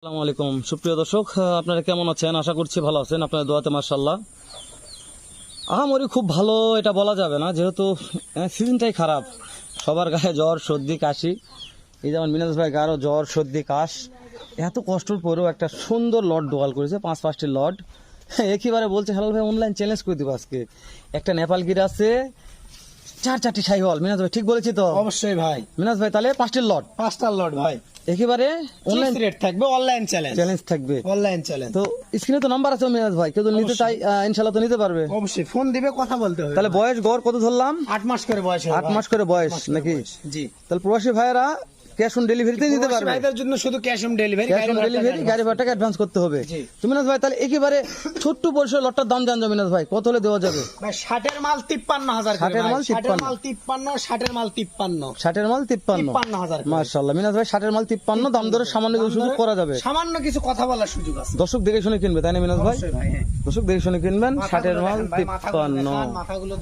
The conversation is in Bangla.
আসসালামু আলাইকুম সুপ্রিয় দর্শক, আপনারা কেমন আছেন? আশা করছি ভালো আছেন। আপনার দোয়াতে মাশাআল্লাহ। আহামরি খুব ভালো এটা বলা যাবে না, যেহেতু সিজনটাই খারাপ। সবার গায়ে জ্বর সর্দি কাশি। এই যেমন মিনাজ ভাই গায়েও জ্বর সর্দি কাশ। এত কষ্টের পরেও একটা সুন্দর লট দোয়াল করেছে, 5-5টি লট। একেবারে বলছে হালাল ভাই অনলাইন চ্যালেঞ্জ করে দিব আজকে। একটা নেপাল গির আছে, 4-4টি শাহিওয়াল। মিনাজ ভাই ঠিক বলেছি তো? অবশ্যই ভাই, মিনাজ ভাই তাহলে 5টি লট, 5টা লট ভাই। একেবারে অনলাইন রেট থাকবে, অনলাইন চ্যালেঞ্জ চ্যালেঞ্জ থাকবে। Online challenge. তো স্ক্রিনে তো নাম্বার আছে মিরাজ ভাই, কেউ যদি নিতে চাই ইনশাআল্লাহ তো নিতে পারবে। অবশ্যই ফোন দিবে, কথা বলতে হবে। তাহলে বয়স গড় কত ধরলাম? 8 মাস করে বয়স। 8 মাস করে বয়স নাকি? জি। তাহলে প্রবাসী ভাইয়েরা ক্যাশ অন ডেলিভারিতে নিতে পারবে। ভাইদের জন্য শুধু cash on delivery, cash on delivery, গাড়ি ভাড়া টাকা অ্যাডভান্স করতে হবে। জি। তো মিনাজ ভাই তাহলে একেবারে ছোট্ট পরিসর লটটার দাম জানજો মিনাজ ভাই, কত হলে দেওয়া যাবে? ভাই 60 এর মাল 53,000 করে। 60 এর মাল 60 এর মাল 53, 60 এর মাল 53। 60 এর মাল 53। 53,000 করে। মাশাআল্লাহ মিনাজ ভাই, 60 এর মাল 53, দাম দরে সামান্য কিছু সুযোগ করা যাবে। সামান্য কিছু কথা বলার সুযোগ আছে। দর্শক দেখে শুনে কিনবে, তাই না মিনাজ ভাই? অবশ্যই ভাই, হ্যাঁ। দর্শক দেখে শুনে কিনবেন। 60 এর মাল মাথাগুলো দেখেন ভাই, মাথাগুলো 53। দেখান, মাথাগুলো দেখেন।